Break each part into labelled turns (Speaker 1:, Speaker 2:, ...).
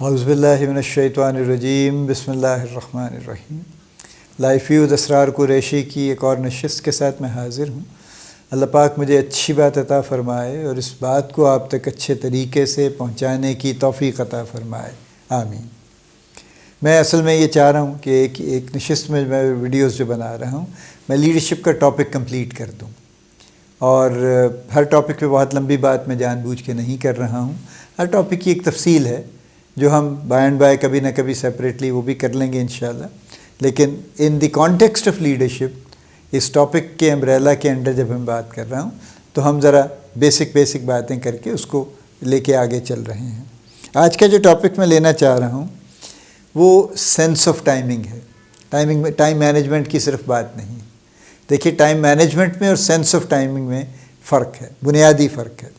Speaker 1: اعوذ باللہ من الشیطان الرجیم بسم اللہ الرحمن الرحیم۔ لائف ویو اسرار قریشی کی ایک اور نشست کے ساتھ میں حاضر ہوں۔ اللہ پاک مجھے اچھی بات عطا فرمائے اور اس بات کو آپ تک اچھے طریقے سے پہنچانے کی توفیق عطا فرمائے، آمین۔ میں اصل میں یہ چاہ رہا ہوں کہ ایک نشست میں ویڈیوز جو بنا رہا ہوں میں لیڈرشپ کا ٹاپک کمپلیٹ کر دوں، اور ہر ٹاپک پہ بہت لمبی بات میں جان بوجھ کے نہیں کر رہا ہوں۔ ہر ٹاپک کی ایک تفصیل ہے جو ہم بائی اینڈ بائی کبھی نہ کبھی سیپریٹلی وہ بھی کر لیں گے انشاءاللہ، لیکن in the context of leadership اس ٹاپک کے امبریلا کے انڈر جب ہم بات کر رہا ہوں تو ہم ذرا بیسک باتیں کر کے اس کو لے کے آگے چل رہے ہیں۔ آج کا جو ٹاپک میں لینا چاہ رہا ہوں وہ سینس آف ٹائمنگ ہے۔ ٹائم مینجمنٹ کی صرف بات نہیں، دیکھیے ٹائم مینجمنٹ میں اور سینس آف ٹائمنگ میں فرق ہے، بنیادی فرق ہے،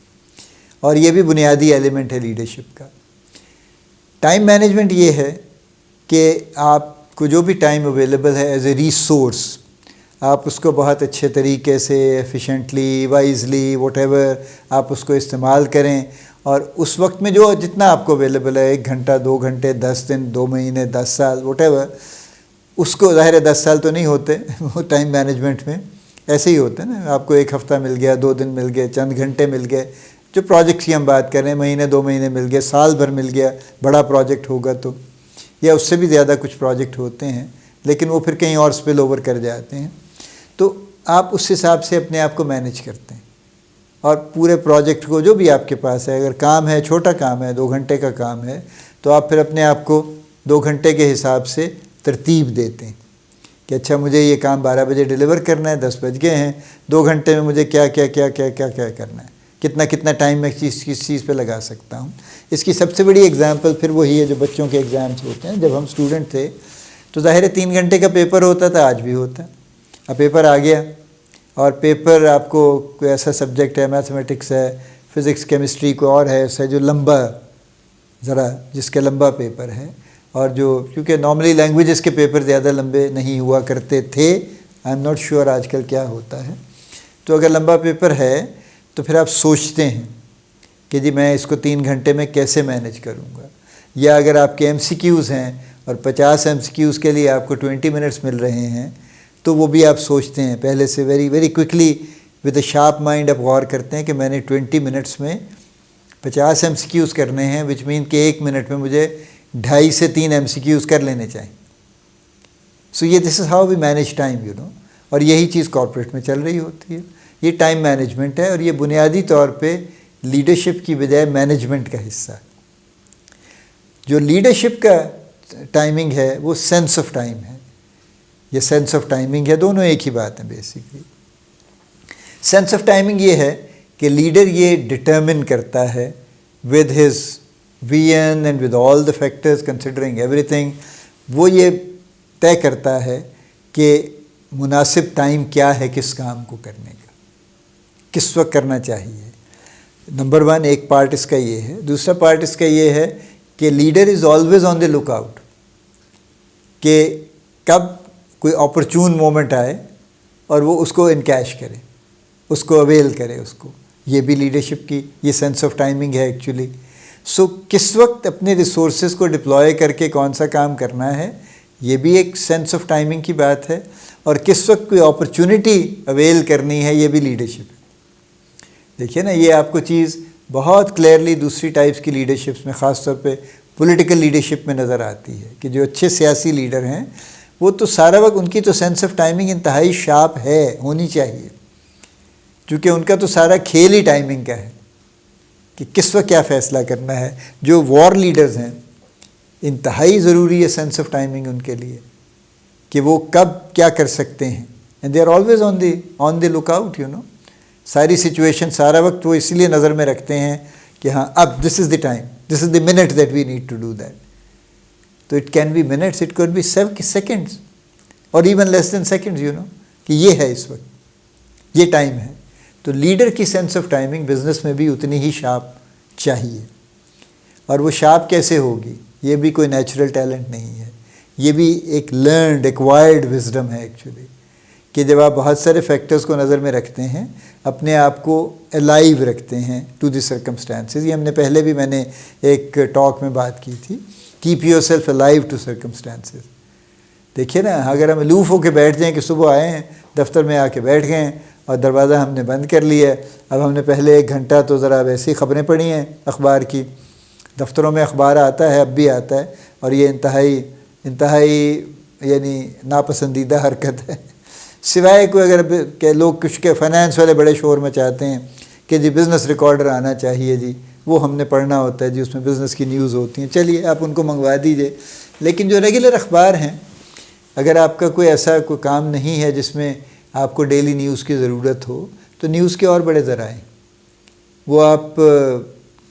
Speaker 1: اور یہ بھی بنیادی ایلیمنٹ ہے لیڈرشپ کا۔ ٹائم مینجمنٹ یہ ہے کہ آپ کو جو بھی ٹائم اویلیبل ہے ایز اے ریسورس، آپ اس کو بہت اچھے طریقے سے ایفیشینٹلی وائزلی واٹ ایور آپ اس کو استعمال کریں، اور اس وقت میں جو جتنا آپ کو اویلیبل ہے 1 گھنٹہ 2 گھنٹے 10 دن 2 مہینے 10 سال واٹ ایور، اس کو ظاہر ہے 10 سال تو نہیں ہوتے وہ ٹائم مینجمنٹ میں ایسے ہی ہوتے ہیں نا، آپ کو 1 ہفتہ مل گیا 2 دن مل گئے چند گھنٹے مل گئے، جو پروجیکٹس کی ہم بات کریں مہینے 2 مہینے مل گئے، سال بھر مل گیا، بڑا پروجیکٹ ہوگا تو، یا اس سے بھی زیادہ کچھ پروجیکٹ ہوتے ہیں لیکن وہ پھر کہیں اور سپل اوور کر جاتے ہیں، تو آپ اس حساب سے اپنے آپ کو مینیج کرتے ہیں، اور پورے پروجیکٹ کو جو بھی آپ کے پاس ہے، اگر کام ہے چھوٹا کام ہے 2 گھنٹے کا کام ہے تو آپ پھر اپنے آپ کو 2 گھنٹے کے حساب سے ترتیب دیتے ہیں کہ اچھا مجھے یہ کام 12 بجے ڈیلیور کرنا ہے، 10 بج گئے ہیں، 2 گھنٹے میں مجھے کیا کرنا ہے، کتنا ٹائم میں کس چیز پہ لگا سکتا ہوں۔ اس کی سب سے بڑی اگزامپل پھر وہی ہے جو بچوں کے ایگزامس ہوتے ہیں۔ جب ہم اسٹوڈنٹ تھے تو ظاہر ہے 3 گھنٹے کا پیپر ہوتا تھا، آج بھی ہوتا ہے۔ اب پیپر آ گیا، اور پیپر آپ کو کوئی ایسا سبجیکٹ ہے، میتھمیٹکس ہے، فزکس کیمسٹری کو اور ہے ایسا جو لمبا ذرا جس کا لمبا پیپر ہے، اور جو کیونکہ نارملی لینگویجز کے پیپر زیادہ لمبے نہیں ہوا کرتے تھے، آئی ایم ناٹ شیور آج کل کیا ہوتا ہے، تو اگر لمبا پیپر ہے تو پھر آپ سوچتے ہیں کہ جی میں اس کو 3 گھنٹے میں کیسے مینیج کروں گا، یا اگر آپ کے ایم سی کیوز ہیں اور 50 ایم سی کیوز کے لیے آپ کو 20 منٹس مل رہے ہیں تو وہ بھی آپ سوچتے ہیں پہلے سے very quickly with a sharp mind آپ غور کرتے ہیں کہ میں نے 20 منٹس میں 50 ایم سی کیوز کرنے ہیں، وچ مین کہ 1 منٹ میں مجھے 2.5 سے 3 ایم سی کیوز کر لینے چاہیے۔ سو یہ this is how we manage time اور یہی چیز کارپوریٹ میں چل رہی ہوتی ہے۔ یہ ٹائم مینجمنٹ ہے، اور یہ بنیادی طور پہ لیڈرشپ کی بجائے مینجمنٹ کا حصہ ہے۔ جو لیڈرشپ کا ٹائمنگ ہے وہ سینس آف ٹائم ہے، یہ سینس آف ٹائمنگ ہے، دونوں ایک ہی بات ہیں بیسکلی۔ سینس آف ٹائمنگ یہ ہے کہ لیڈر یہ ڈٹرمن کرتا ہے with his vision and with all the factors considering every thing, وہ یہ طے کرتا ہے کہ مناسب ٹائم کیا ہے کس کام کو کرنے کا، کس وقت کرنا چاہیے۔ نمبر 1 ایک پارٹ اس کا یہ ہے۔ دوسرا پارٹ اس کا یہ ہے کہ leader is always on the look out, کہ کب کوئی اپرچون مومنٹ آئے اور وہ اس کو انکیش کرے، اس کو اویل کرے اس کو، یہ بھی لیڈرشپ کی یہ سینس آف ٹائمنگ ہے ایکچولی۔ سو کس وقت اپنے ریسورسز کو ڈپلوائے کر کے کون سا کام کرنا ہے، یہ بھی ایک سینس آف ٹائمنگ کی بات ہے، اور کس وقت کوئی اپرچونٹی اویل کرنی ہے یہ بھی لیڈرشپ ہے۔ دیکھیے نا، یہ آپ کو چیز بہت کلیئرلی دوسری ٹائپس کی لیڈرشپس میں، خاص طور پہ پولیٹیکل لیڈرشپ میں نظر آتی ہے کہ جو اچھے سیاسی لیڈر ہیں وہ تو سارا وقت ان کی تو سینس آف ٹائمنگ انتہائی شارپ ہے، ہونی چاہیے، چونکہ ان کا تو سارا کھیل ہی ٹائمنگ کا ہے کہ کس وقت کیا فیصلہ کرنا ہے۔ جو وار لیڈرز ہیں انتہائی ضروری ہے سینس آف ٹائمنگ ان کے لیے کہ وہ کب کیا کر سکتے ہیں، and they are always on the look out ساری سچویشن سارا وقت وہ اسی لیے نظر میں رکھتے ہیں کہ ہاں اب this is the time, this is the minute that we need to do that. تو it can be minutes, it can be seconds, اور ایون لیس دین سیکنڈز کہ یہ ہے اس وقت، یہ ٹائم ہے۔ تو لیڈر کی سینس آف ٹائمنگ بزنس میں بھی اتنی ہی شارپ چاہیے، اور وہ شارپ کیسے ہوگی، یہ بھی کوئی نیچرل ٹیلنٹ نہیں ہے، یہ بھی ایک لرنڈ ایکوائرڈ وزڈم ہے ایکچولی، کہ جب آپ بہت سارے فیکٹرز کو نظر میں رکھتے ہیں، اپنے آپ کو الائیو رکھتے ہیں ٹو دی سرکمسٹانسز. یہ ہم نے پہلے بھی میں نے ایک ٹاک میں بات کی تھی، keep yourself alive to circumstances. دیکھیے نا، اگر ہم الوف ہو کے بیٹھ جائیں کہ صبح آئے ہیں دفتر میں آ کے بیٹھ گئے ہیں اور دروازہ ہم نے بند کر لیا ہے، اب ہم نے پہلے 1 گھنٹہ تو ذرا ویسی خبریں پڑھی ہیں اخبار کی، دفتروں میں اخبار آتا ہے، اب بھی آتا ہے، اور یہ انتہائی یعنی ناپسندیدہ حرکت ہے. سوائے کوئی اگر کہ لوگ کچھ کے فائنانس والے بڑے شور میں چاہتے ہیں کہ جی بزنس ریکارڈر آنا چاہیے جی، وہ ہم نے پڑھنا ہوتا ہے جی، اس میں بزنس کی نیوز ہوتی ہیں، چلیے آپ ان کو منگوا دیجئے. لیکن جو ریگولر اخبار ہیں، اگر آپ کا کوئی ایسا کوئی کام نہیں ہے جس میں آپ کو ڈیلی نیوز کی ضرورت ہو، تو نیوز کے اور بڑے ذرائع ہیں، وہ آپ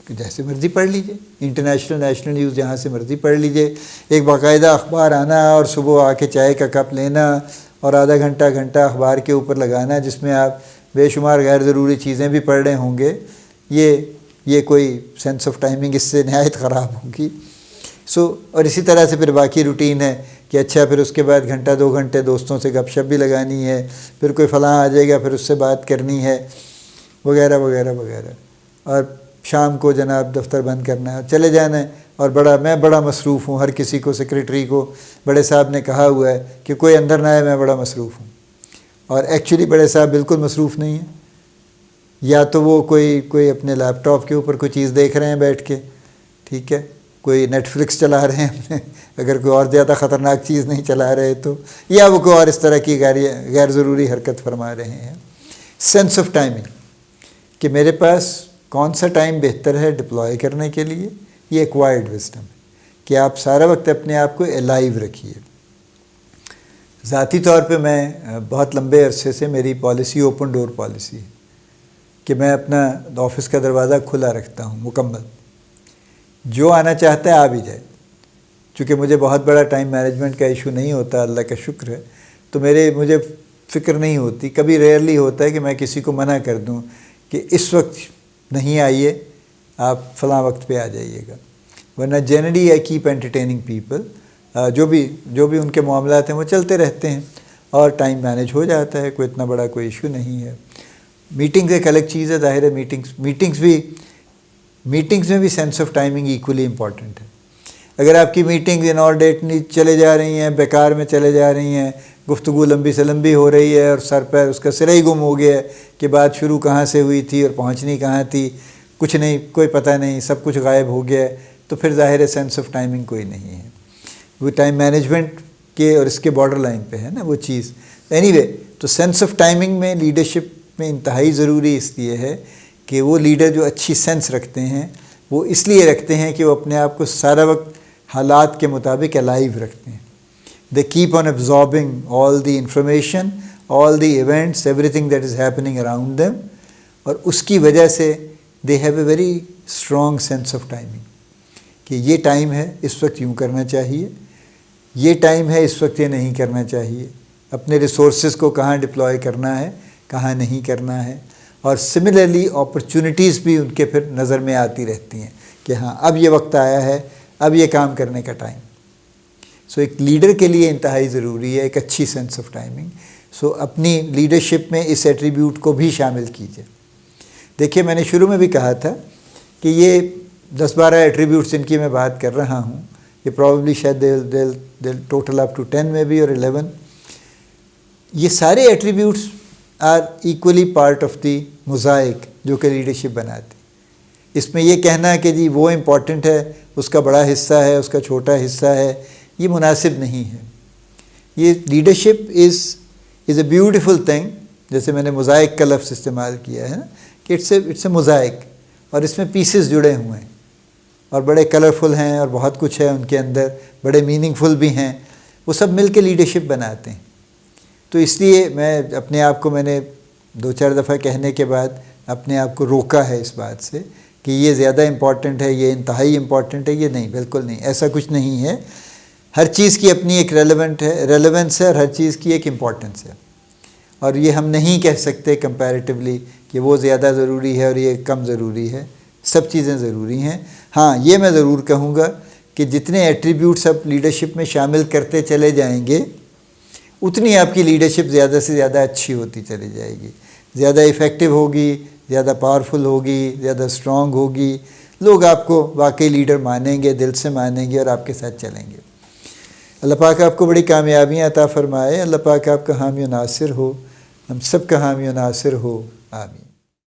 Speaker 1: جیسے مرضی پڑھ لیجئے، انٹرنیشنل نیشنل نیوز جہاں سے مرضی پڑھ لیجئے. ایک باقاعدہ اخبار آنا اور صبح آ کے چائے کا کپ لینا اور آدھا گھنٹہ اخبار کے اوپر لگانا جس میں آپ بے شمار غیر ضروری چیزیں بھی پڑھ رہے ہوں گے، یہ کوئی سینس آف ٹائمنگ اس سے نہایت خراب ہوگی. اور اسی طرح سے پھر باقی روٹین ہے کہ اچھا پھر اس کے بعد 1-2 گھنٹے دوستوں سے گپ شپ بھی لگانی ہے، پھر کوئی فلاں آ جائے گا پھر اس سے بات کرنی ہے، وغیرہ وغیرہ وغیرہ. اور شام کو جناب دفتر بند کرنا ہے اور چلے جانا ہے. اور میں بڑا مصروف ہوں، ہر کسی کو، سیکریٹری کو بڑے صاحب نے کہا ہوا ہے کہ کوئی اندر نہ آئے، میں بڑا مصروف ہوں. اور ایکچولی بڑے صاحب بالکل مصروف نہیں ہیں، یا تو وہ کوئی اپنے لیپ ٹاپ کے اوپر کوئی چیز دیکھ رہے ہیں بیٹھ کے، ٹھیک ہے، کوئی نیٹ فلکس چلا رہے ہیں اپنے، اگر کوئی اور زیادہ خطرناک چیز نہیں چلا رہے تو، یا وہ کوئی اور اس طرح کی غیر ضروری حرکت فرما رہے ہیں. سینس آف ٹائمنگ کہ میرے پاس کون سا ٹائم بہتر ہے ڈپلوائے کرنے کے لیے، یہ ایکوائرڈ وزڈم ہے کہ آپ سارا وقت اپنے آپ کو الائیو رکھیے. ذاتی طور پہ میں بہت لمبے عرصے سے میری پالیسی اوپن ڈور پالیسی ہے کہ میں اپنا آفس کا دروازہ کھلا رکھتا ہوں مکمل، جو آنا چاہتا ہے آ بھی جائے. چونکہ مجھے بہت بڑا ٹائم مینجمنٹ کا ایشو نہیں ہوتا، اللہ کا شکر ہے، تو مجھے فکر نہیں ہوتی. کبھی ریئرلی ہوتا ہے کہ میں کسی کو منع کر دوں کہ اس وقت نہیں آئیے، آپ فلاں وقت پہ آ جائیے گا. ورنہ generally I keep entertaining people, جو بھی ان کے معاملات ہیں وہ چلتے رہتے ہیں اور ٹائم مینیج ہو جاتا ہے، کوئی اتنا بڑا کوئی ایشو نہیں ہے. میٹنگز ایک الگ چیز ہے، ظاہر ہے میٹنگز میں بھی sense of timing equally important ہے. اگر آپ کی میٹنگ ان اور ڈیٹ نہیں چلے جا رہی ہیں، بیکار میں چلے جا رہی ہیں، گفتگو لمبی سے لمبی ہو رہی ہے اور سر پہ اس کا سرا ہی گم ہو گیا ہے کہ بات شروع کہاں سے ہوئی تھی اور پہنچنی کہاں تھی، کچھ نہیں، کوئی پتہ نہیں، سب کچھ غائب ہو گیا ہے، تو پھر ظاہر ہے سینس آف ٹائمنگ کوئی نہیں ہے. وہ ٹائم مینجمنٹ کے اور اس کے بارڈر لائن پہ ہے نا وہ چیز. اینی وے، تو سینس آف ٹائمنگ میں لیڈرشپ میں انتہائی ضروری اس لیے ہے کہ وہ لیڈر جو اچھی سینس رکھتے ہیں وہ اس لیے رکھتے ہیں کہ وہ اپنے آپ کو سارا وقت حالات کے مطابق الائیو رکھتے ہیں. They keep on absorbing all the information, all the events, everything that is happening around them, اور اس کی وجہ سے they have a very strong sense of timing کہ یہ ٹائم ہے اس وقت یوں کرنا چاہیے، یہ ٹائم ہے اس وقت یہ نہیں کرنا چاہیے، اپنے ریسورسز کو کہاں ڈپلوائے کرنا ہے، کہاں نہیں کرنا ہے. اور سملرلی اپرچونٹیز بھی ان کے پھر نظر میں آتی رہتی ہیں کہ ہاں اب یہ وقت آیا ہے، اب یہ کام کرنے کا ٹائم. ایک لیڈر کے لیے انتہائی ضروری ہے ایک اچھی سینس آف ٹائمنگ. اپنی لیڈرشپ میں اس ایٹریبیوٹ کو بھی شامل کیجیے. دیکھیے میں نے شروع میں بھی کہا تھا کہ یہ 10-12 ایٹریبیوٹس جن کی میں بات کر رہا ہوں، یہ پرابیبلی شاید they'll total up to 10 میں بھی اور 11. یہ سارے attributes are equally part of the mosaic جو کہ لیڈرشپ بناتے. اس میں یہ کہنا کہ جی وہ امپورٹنٹ ہے، اس کا بڑا حصہ ہے، اس کا چھوٹا حصہ ہے، یہ مناسب نہیں ہے. یہ leadership is a beautiful thing, جیسے میں نے موزائک کا لفظ استعمال کیا ہے نا کہ اٹس اے موزائک، اور اس میں پیسز جڑے ہوئے ہیں اور بڑے کلرفل ہیں اور بہت کچھ ہے ان کے اندر، بڑے میننگ فل بھی ہیں، وہ سب مل کے لیڈرشپ بناتے ہیں. تو اس لیے میں نے 2-4 دفعہ کہنے کے بعد اپنے آپ کو روکا ہے اس بات سے کہ یہ زیادہ امپورٹنٹ ہے، یہ انتہائی امپورٹنٹ ہے. یہ نہیں، بالکل نہیں، ایسا کچھ نہیں ہے. ہر چیز کی اپنی ایک ریلیونس ہے اور ہر چیز کی ایک امپورٹنس ہے، اور یہ ہم نہیں کہہ سکتے کمپیریٹیولی کہ وہ زیادہ ضروری ہے اور یہ کم ضروری ہے. سب چیزیں ضروری ہیں. ہاں یہ میں ضرور کہوں گا کہ جتنے ایٹریبیوٹس آپ لیڈرشپ میں شامل کرتے چلے جائیں گے اتنی آپ کی لیڈرشپ زیادہ سے زیادہ اچھی ہوتی چلی جائے گی، زیادہ افیکٹو ہوگی، زیادہ پاورفل ہوگی، زیادہ اسٹرانگ ہوگی، لوگ آپ کو واقعی لیڈر مانیں گے، دل سے مانیں گے اور آپ کے ساتھ چلیں گے۔ اللہ پاک آپ کو بڑی کامیابیاں عطا فرمائے، اللہ پاک آپ کا حامی و ناصر ہو، ہم سب کا حامی و ناصر ہو، آمین۔